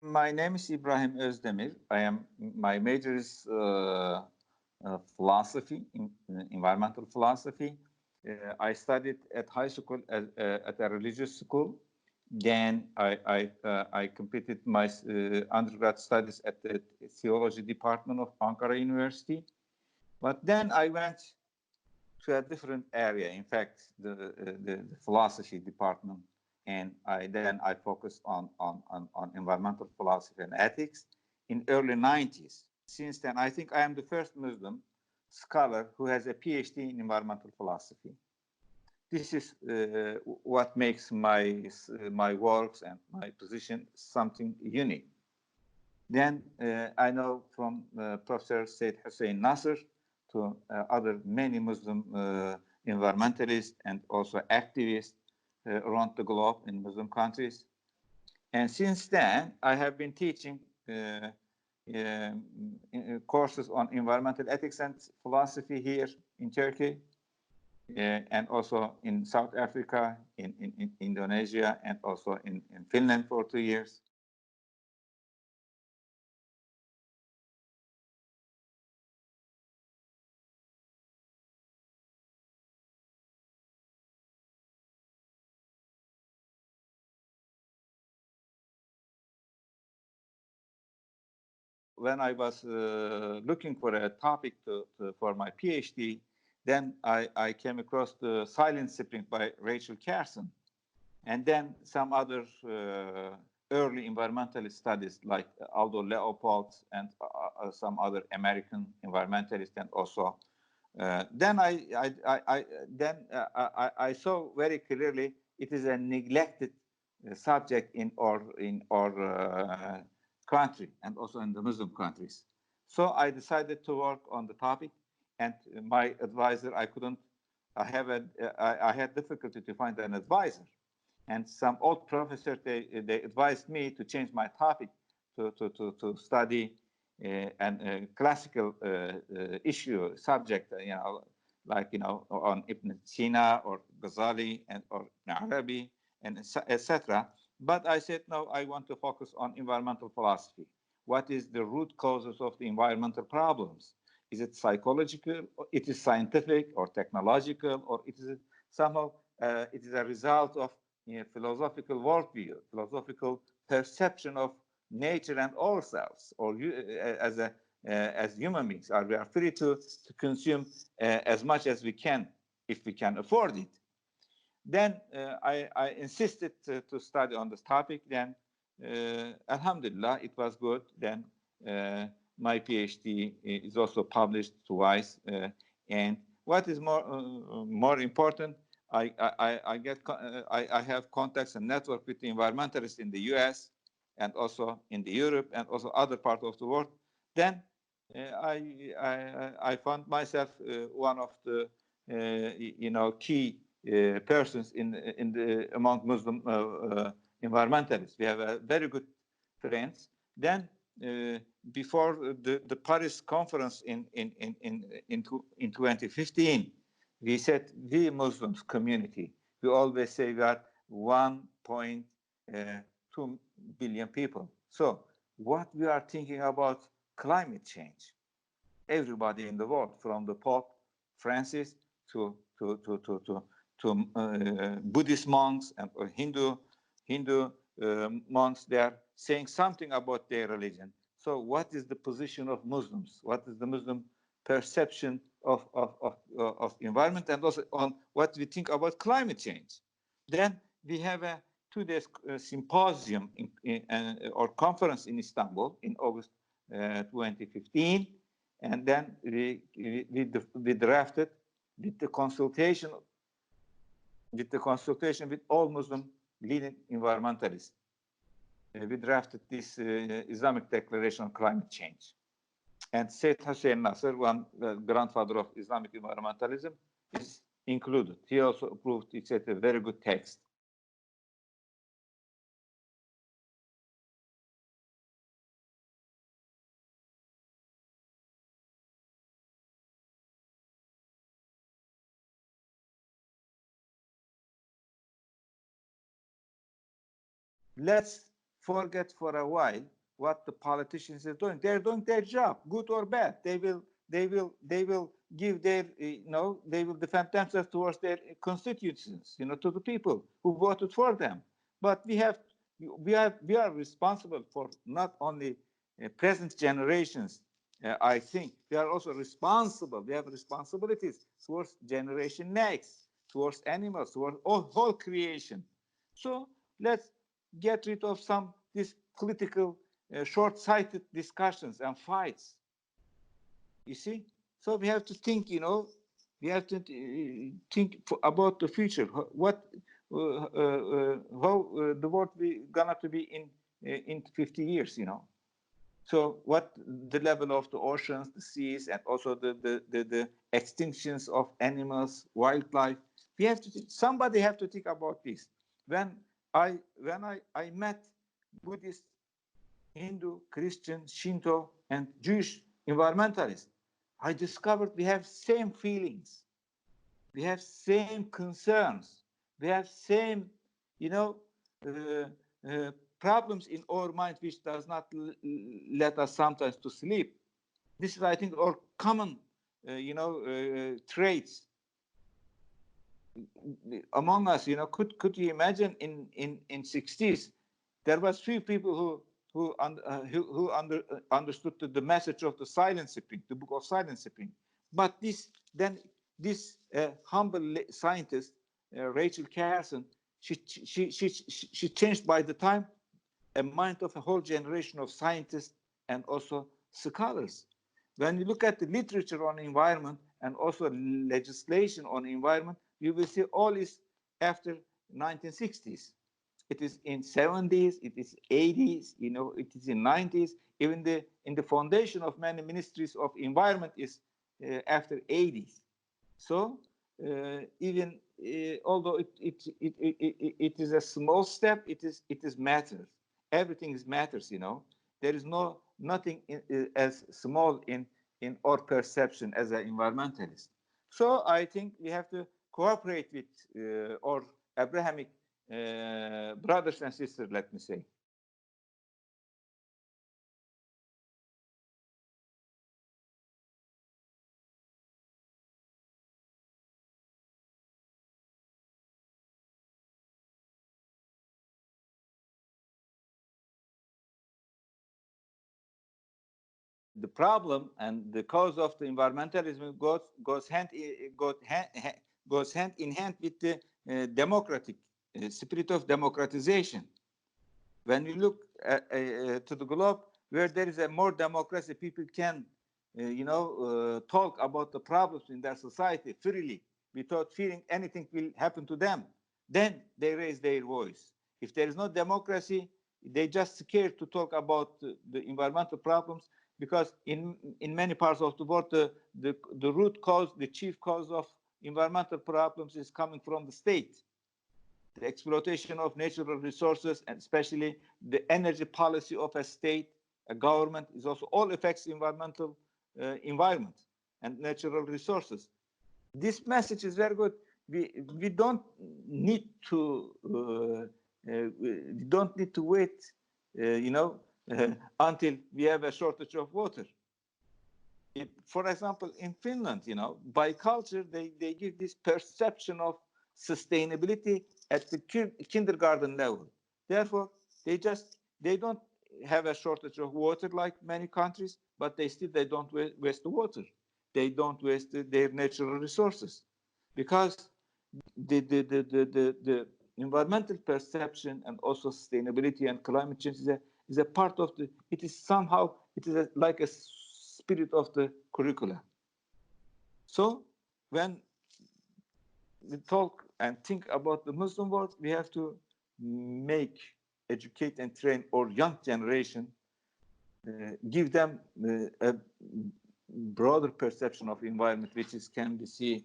My name is Ibrahim Özdemir. My major is philosophy, environmental philosophy. I studied at high school at a religious school. Then I completed my undergrad studies at the theology department of Ankara University. But then I went to a different area. In fact, the philosophy department, and then I focused on environmental philosophy and ethics in early 90s. Since then, I think I am the first Muslim scholar who has a PhD in environmental philosophy. This is what makes my works and my position something unique. Then I know from Professor Said Hussein Nasr to other many Muslim environmentalists and also activists around the globe in Muslim countries. And since then, I have been teaching courses on environmental ethics and philosophy here in Turkey, and also in South Africa, in Indonesia, and also in Finland for 2 years. When I was looking for a topic for my PhD, then I came across the Silent Spring by Rachel Carson, and then some other early environmentalist studies like Aldo Leopold and some other American environmentalists, and also then I saw very clearly it is a neglected subject in our country and also in the Muslim countries. So I decided to work on the topic, and my advisor, I had difficulty to find an advisor, and some old professors, they advised me to change my topic to study a classical issue subject, like on Ibn Sina or Ghazali or Arabi and etc. But I said, no, I want to focus on environmental philosophy. What is the root causes of the environmental problems? Is it psychological, or it is scientific or technological, or it is somehow it is a result of philosophical worldview, philosophical perception of nature and ourselves, or as human beings, we are free to consume as much as we can if we can afford it. Then I insisted to study on this topic. Then, Alhamdulillah, it was good. Then my PhD is also published twice. And what is more important, I have contacts and network with the environmentalists in the U.S. and also in the Europe and also other parts of the world. Then I found myself one of the key persons among Muslim environmentalists. We have very good friends. Then before the Paris conference in 2015, we said, we Muslims community, we always say we are 1.2 billion people. So what we are thinking about climate change? Everybody in the world, from the Pope Francis to Buddhist monks and Hindu monks, they are saying something about their religion. So what is the position of Muslims? What is the Muslim perception of environment, and also on what we think about climate change? Then we have a 2-day symposium or conference in Istanbul in August 2015, and then we drafted with the consultation with all Muslim leading environmentalists. We drafted this Islamic Declaration on Climate Change. And Said Hussein Nasr, one grandfather of Islamic environmentalism, is included. He also approved. It's a very good text. Let's forget for a while what the politicians are doing. They're doing their job, good or bad. They will give their, they will defend themselves towards their constituents, to the people who voted for them. But we are responsible for not only present generations. I think we are also responsible. We have responsibilities towards generation next, towards animals, towards whole creation. So let's get rid of some these political short-sighted discussions and fights. You see, so we have to think. We have to think about the future. How the world we gonna to be in 50 years. So what the level of the oceans, the seas, and also the extinctions of animals, wildlife. We have to somebody have to think about this. When I met Buddhist, Hindu, Christian, Shinto, and Jewish environmentalists, I discovered we have same feelings, we have same concerns, we have same, problems in our mind, which does not let us sometimes to sleep. This is, I think, our common, traits among us. Could you imagine in 60s there was few people who understood the message of the Silent Spring, the Book of Silent Spring. But this humble scientist, Rachel Carson, she changed by the time a mind of a whole generation of scientists and also scholars. When you look at the literature on environment and also legislation on environment, you will see all is after 1960s. It is in 70s, it is 80s, it is in 90s. Even in the foundation of many ministries of environment is after 80s. So even although it is a small step, it is matters. Everything is matters. There is nothing as small in our perception as an environmentalist. So I think we have to cooperate with our Abrahamic brothers and sisters, let me say. The problem and the cause of the environmentalism goes hand in hand with the democratic spirit of democratization. When you look to the globe, where there is a more democracy, people can, talk about the problems in their society freely without fearing anything will happen to them. Then they raise their voice. If there is no democracy, they just scared to talk about the environmental problems, because in many parts of the world, the root cause, the chief cause of environmental problems is coming from the state. The exploitation of natural resources, and especially the energy policy of a state, a government, is also all affects environmental environment and natural resources. This message is very good. We don't need to wait, until we have a shortage of water. For example, in Finland, by culture, they give this perception of sustainability at the kindergarten level. Therefore, they don't have a shortage of water like many countries, but they don't waste the water. They don't waste their natural resources, because the environmental perception and also sustainability and climate change is a part of it is like a spirit of the curricula. So when we talk and think about the Muslim world, we have to educate and train our young generation, give them a broader perception of environment, which can be seen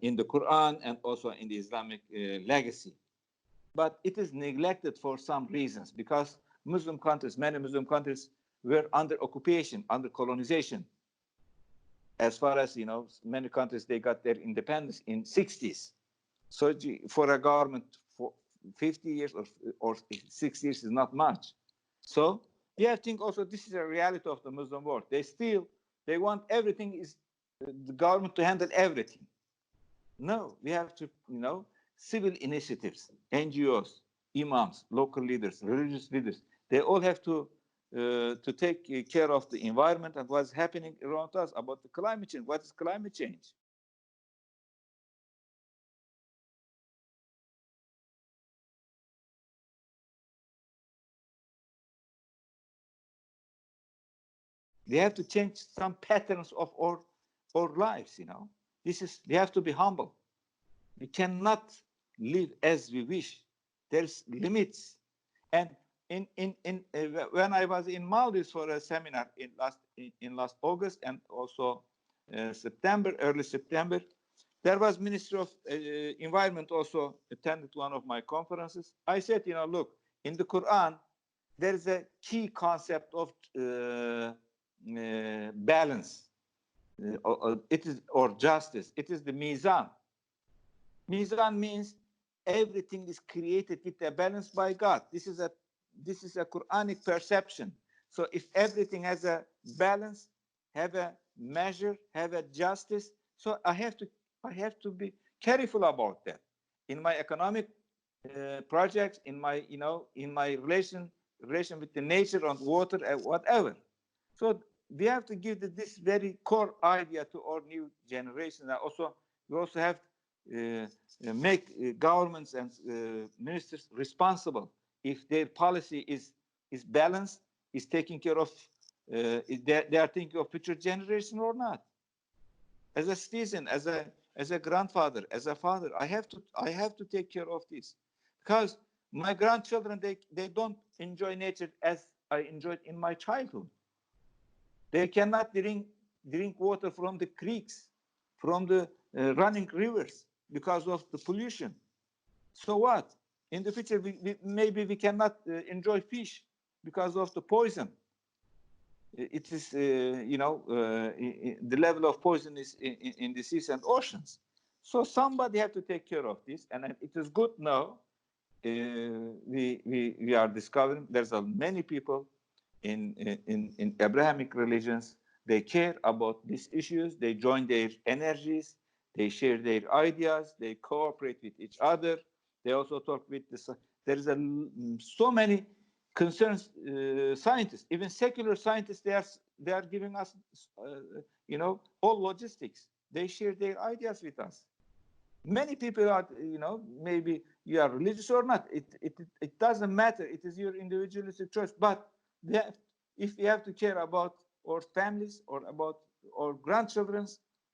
in the Quran and also in the Islamic legacy. But it is neglected for some reasons, because many Muslim countries were under occupation, under colonization. As far as many countries, they got their independence in 60s. So for a government for 50 years or 6 years is not much. So we have to think also this is a reality of the Muslim world. They want everything is the government to handle everything. No, we have to, civil initiatives, NGOs, imams, local leaders, religious leaders. They all have to take care of the environment and what's happening around us about the climate change. What is climate change? We have to change some patterns of our lives. We have to be humble. We cannot live as we wish. There's limits. And when I was in Maldives for a seminar in last August and also early September, there was Minister of Environment also attended one of my conferences. I said, look, in the Quran, there is a key concept of balance. It is or justice. It is the mizan. Mizan means everything is created with a balance by God. This is a Quranic perception. So if everything has a balance, have a measure, have a justice, so I have to be careful about that. In my economic projects, in my relation with the nature and water and whatever. So we have to give this very core idea to our new generation. And also, we also have make governments and ministers responsible if their policy is balanced, is taking care of, they are thinking of future generation or not. As a citizen, as a grandfather, as a father, I have to take care of this, because my grandchildren they don't enjoy nature as I enjoyed in my childhood. They cannot drink water from the creeks, from the running rivers because of the pollution. So what? In the future, maybe we cannot enjoy fish because of the poison. It is, the level of poison is in the seas and oceans. So somebody have to take care of this, and it is good now. We are discovering there's many people in Abrahamic religions. They care about these issues. They join their energies. They share their ideas. They cooperate with each other. They also talk with there is so many concerns scientists, even secular scientists. They are giving us, all logistics. They share their ideas with us. Many people are, maybe you are religious or not. It doesn't matter. It is your individualistic choice. But if we have to care about our families or about our grandchildren,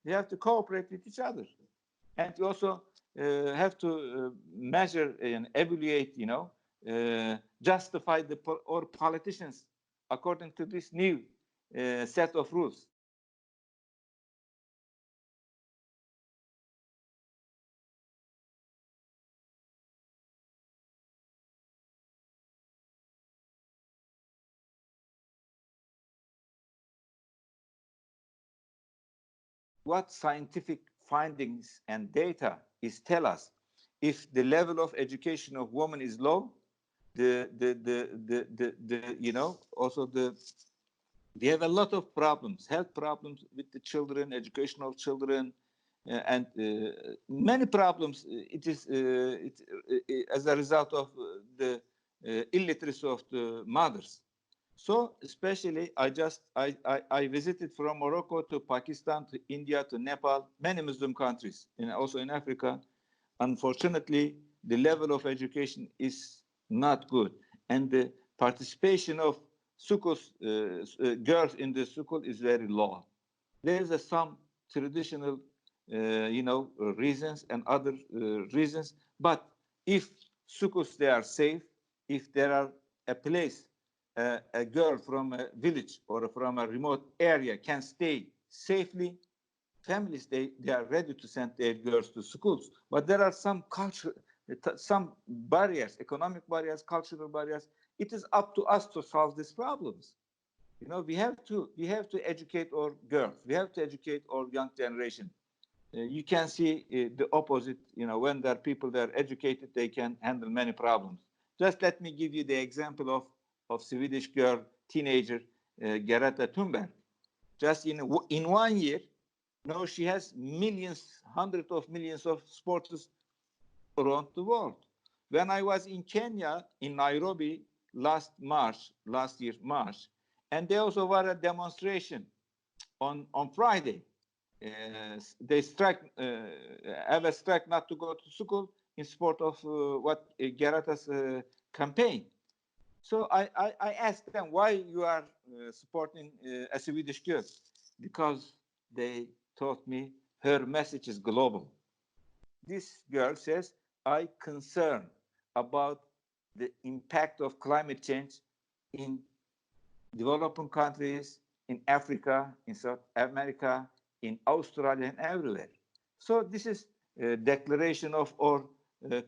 we have to cooperate with each other. And we also have to measure and evaluate, justify our politicians according to this new set of rules. What scientific findings and data tell us? If the level of education of women is low, also we have a lot of problems, health problems with the children, educational children, and many problems. It is as a result of the illiteracy of the mothers. So especially, I visited from Morocco to Pakistan to India to Nepal, many Muslim countries, and also in Africa. Unfortunately, the level of education is not good, and the participation of girls in the school is very low. There is some traditional, reasons and other reasons. But if schools they are safe, if there are a place a girl from a village or from a remote area can stay safely, families they are ready to send their girls to schools. But there are some barriers, economic barriers, cultural barriers. It is up to us to solve these problems. We have to educate our girls. We have to educate our young generation. You can see the opposite. When there are people that are educated, they can handle many problems. Just let me give you the example of of Swedish girl, teenager, Greta Thunberg. Just in 1 year, now she has millions, hundreds of millions of supporters around the world. When I was in Kenya, in Nairobi, last year, March, and there also was a demonstration on Friday. They have a strike not to go to school in support of what Greta's campaign. So I asked them, why you are supporting a Swedish girl? Because they told me her message is global. This girl says, I concern about the impact of climate change in developing countries, in Africa, in South America, in Australia, and everywhere. So this is a declaration of our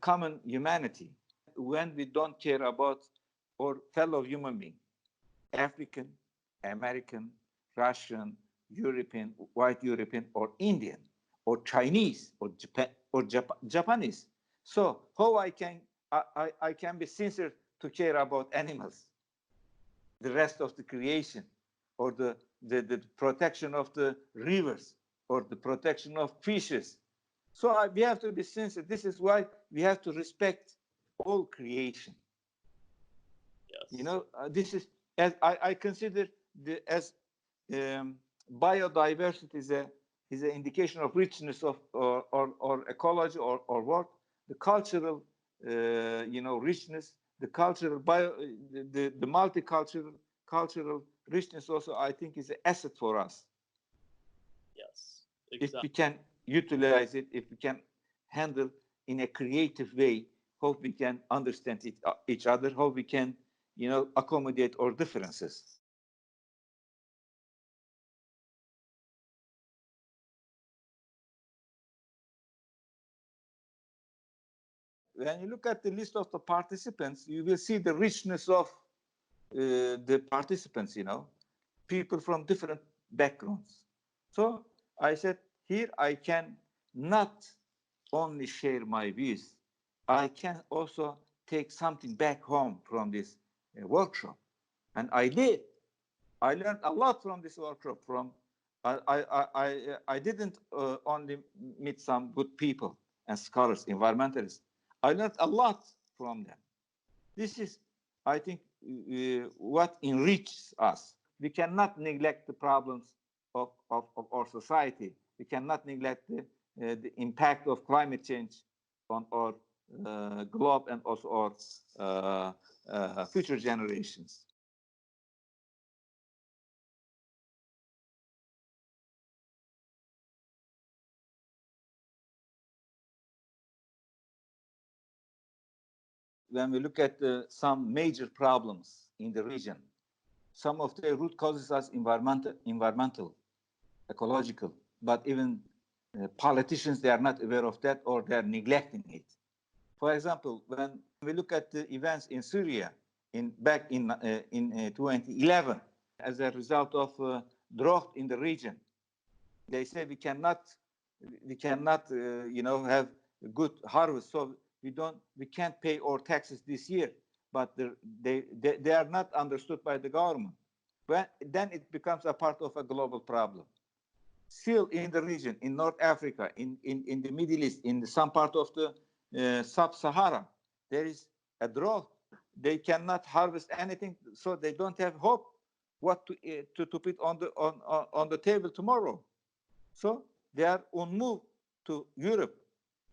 common humanity. When we don't care about our fellow human being, African, American, Russian, European, white European, or Indian, or Chinese, or Japanese. So how I can be sincere to care about animals, the rest of the creation, or the protection of the rivers, or the protection of fishes. So we have to be sincere. This is why we have to respect all creation. Yes. You know, this is, as I consider biodiversity is an indication of richness of or ecology or what the cultural richness, the cultural the multicultural richness also, I think, is an asset for us. Yes, exactly. If we can utilize it, if we can handle in a creative way, how we can understand each other, how we can accommodate our differences. When you look at the list of the participants, you will see the richness of the participants, people from different backgrounds. So I said, here I can not only share my views, I can also take something back home from this workshop. And I did. I learned a lot from this workshop. I didn't only meet some good people and scholars, environmentalists. I learned a lot from them. This is, I think, what enriches us. We cannot neglect the problems of our society. We cannot neglect the impact of climate change on our globe and also our future generations. When we look at some major problems in the region, some of the root causes are environmental, ecological, but even politicians, they are not aware of that, or they are neglecting it. For example, when we look at the events in Syria back in 2011, as a result of drought in the region, they say we cannot have a good harvest, so we can't pay our taxes this year. But they are not understood by the government. But then it becomes a part of a global problem. Still in the region, in North Africa, in the Middle East, in some part of the Sub-Sahara, there is a drought. They cannot harvest anything, so they don't have hope what to put on the table tomorrow. So they are on move to Europe,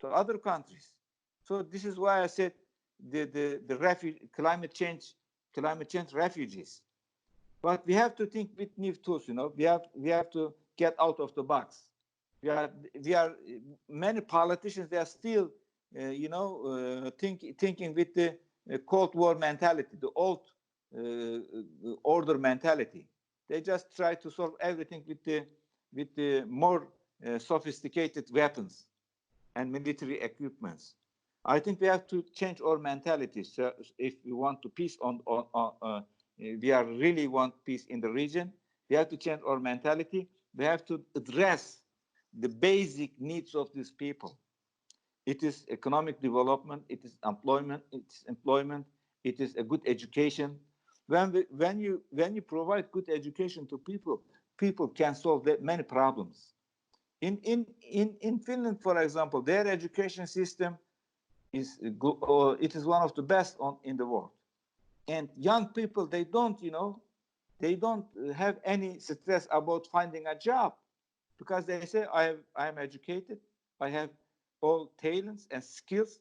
to other countries. So this is why I said the climate change refugees. But we have to think with new tools. We have to get out of the box. Many politicians, they are still thinking with the Cold War mentality, the old order mentality. They just try to solve everything with the more sophisticated weapons and military equipments. I think we have to change our mentality. So if we want to peace we really want peace in the region, we have to change our mentality. We have to address the basic needs of these people. It is economic development, it is employment, it is a good education, When you provide good education to people, people can solve many problems. In Finland, for example, their education system is it is one of the best in the world. And young people, they don't have any stress about finding a job, because they say, I am educated, I have all talents and skills.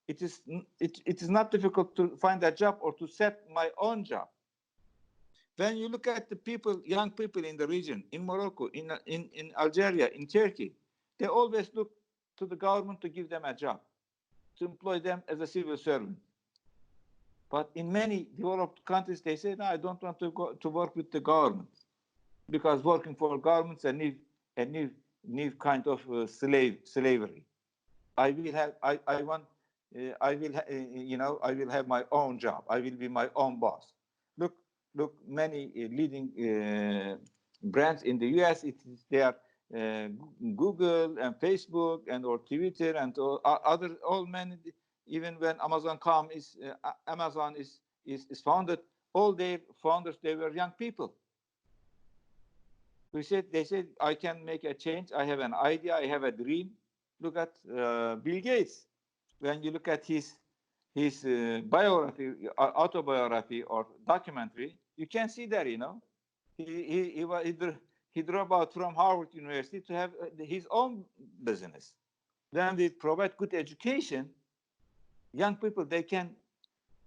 It is not difficult to find a job or to set my own job. When you look at the people, young people in the region, in Morocco, in Algeria, in Turkey, they always look to the government to give them a job, to employ them as a civil servant. But in many developed countries, they say, no, I don't want to work with the government, because working for governments a new kind of slavery. I will have my own job. I will be my own boss. Look, many leading brands in the U.S. They are Google and Facebook and or Twitter and all many. Even when Amazon is founded, all their founders, they were young people. They said, I can make a change. I have an idea. I have a dream. Look at Bill Gates. When you look at his biography, autobiography, or documentary, you can see there. He dropped out from Harvard University to have his own business. When we provide good education, young people, they can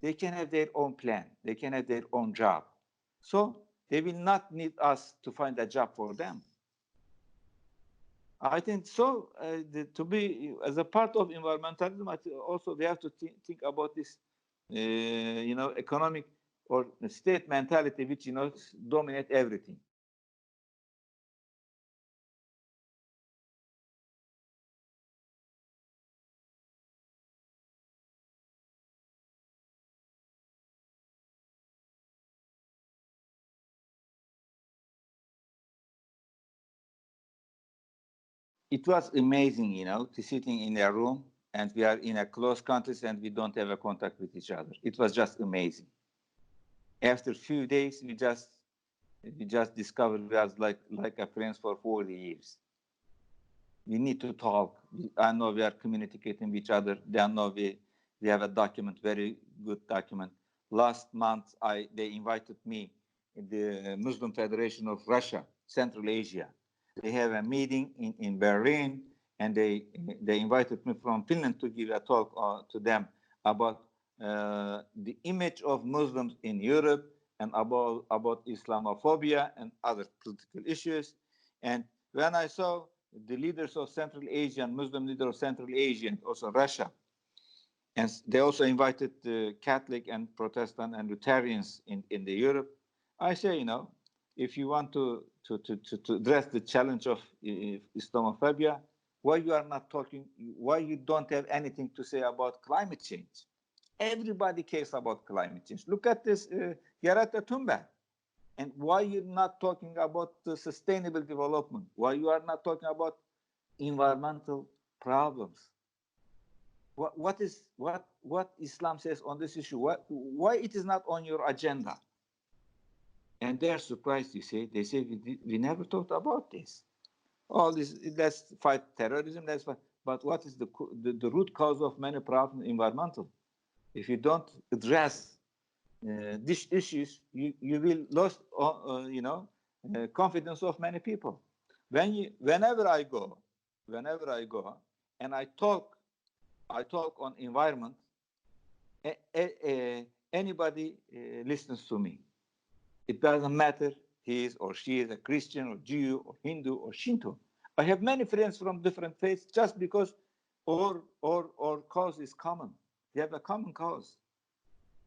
have their own plan. They can have their own job. So they will not need us to find a job for them. I think so. To be as a part of environmentalism, also we have to think about this, economic or state mentality, which dominate everything. It was amazing, to sitting in a room and we are in a close countries and we don't have a contact with each other. It was just amazing. After a few days, we just discovered we are like a friends for 40 years. We need to talk. I know we are communicating with each other. They know we have a document, very good document. Last month, they invited me, the Muslim Federation of Russia, Central Asia. They have a meeting in Berlin, and they invited me from Finland to give a talk to them about the image of Muslims in Europe and about Islamophobia and other political issues. And when I saw the leaders of Central Asia, Muslim leaders of Central Asia, and also Russia, and they also invited Catholic and Protestant and Lutherans in the Europe, I say, if you want to address the challenge of Islamophobia, why you are not talking, why you don't have anything to say about climate change? Everybody cares about climate change. Look at this Greta Thunberg. And why you're not talking about the sustainable development? Why you are not talking about environmental problems? What Islam says on this issue? Why it is not on your agenda? And they're surprised. They say we never thought about this. All this, let's fight terrorism. Let's fight. But what is the root cause of many problems? Environmental. If you don't address these issues, you will lose confidence of many people. Whenever I go and I talk on environment, anybody listens to me. It doesn't matter he is or she is a Christian or Jew or Hindu or Shinto. I have many friends from different faiths just because our cause is common. We have a common cause.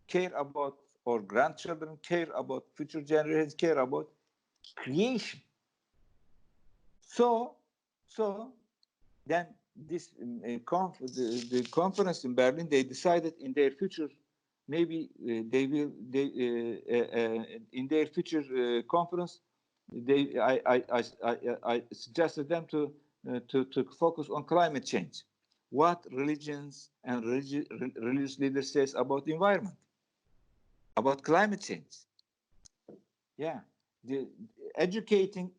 Care about our grandchildren, care about future generations, care about creation. So then this the conference in Berlin, they decided in their future, maybe in their future conference, I suggested them to focus on climate change. What religions and religious leaders says about the environment, about climate change. Yeah, the educating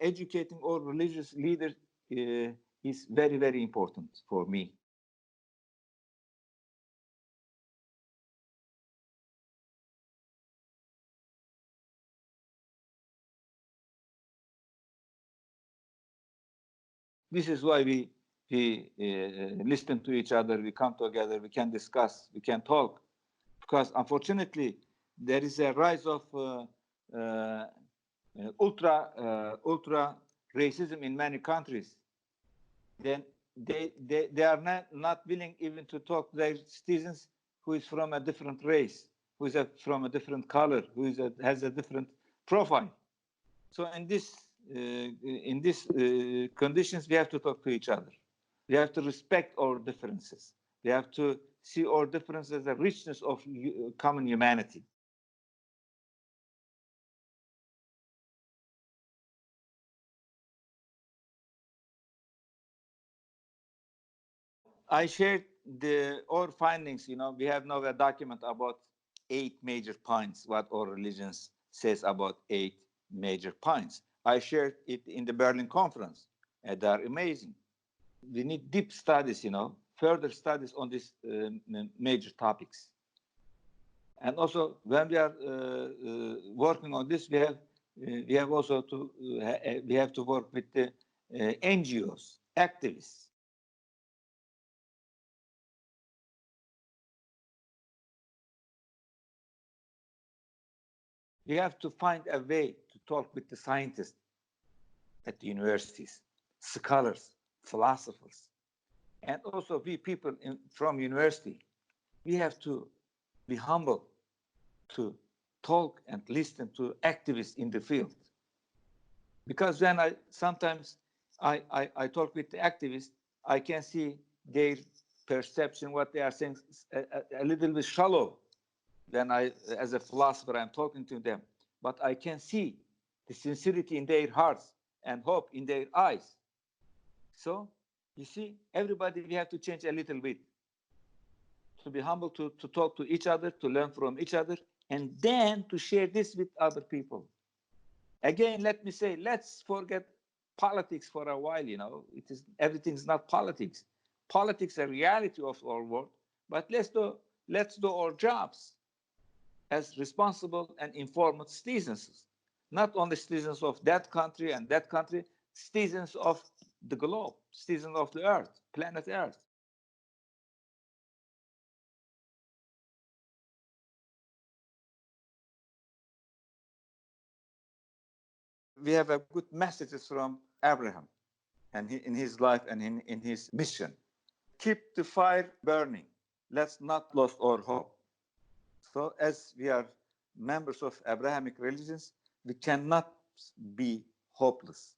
all religious leaders is very, very important for me. This is why we listen to each other, we come together, we can discuss, we can talk. Because unfortunately, there is a rise of ultra racism in many countries. Then they are not willing even to talk to their citizens who is from a different race, who is from a different color, who is has a different profile. So in this conditions, we have to talk to each other. We have to respect our differences. We have to see our differences as a richness of common humanity. I shared our findings. We have now a document about 8 major points, what our religions says about 8 major points. I shared it in the Berlin conference, and they are amazing. We need deep studies, further studies on these major topics. And also, when we are working on this, we have also to we have to work with the NGOs, activists. We have to find a way to talk with the scientists at the universities, scholars, philosophers, and also we people from university. We have to be humble to talk and listen to activists in the field. Because when sometimes I talk with the activists, I can see their perception, what they are saying, a little bit shallow. When as a philosopher, I'm talking to them, but I can see the sincerity in their hearts and hope in their eyes. So, you see, everybody, we have to change a little bit. To be humble, to talk to each other, to learn from each other, and then to share this with other people. Again, let me say, let's forget politics for a while. Everything's not politics. Politics is a reality of our world, but let's do our jobs as responsible and informed citizens, not only citizens of that country and that country, citizens of the globe, citizens of the earth, planet Earth. We have a good messages from Abraham and in his life and in his mission. Keep the fire burning. Let's not lose our hope. So as we are members of Abrahamic religions, we cannot be hopeless.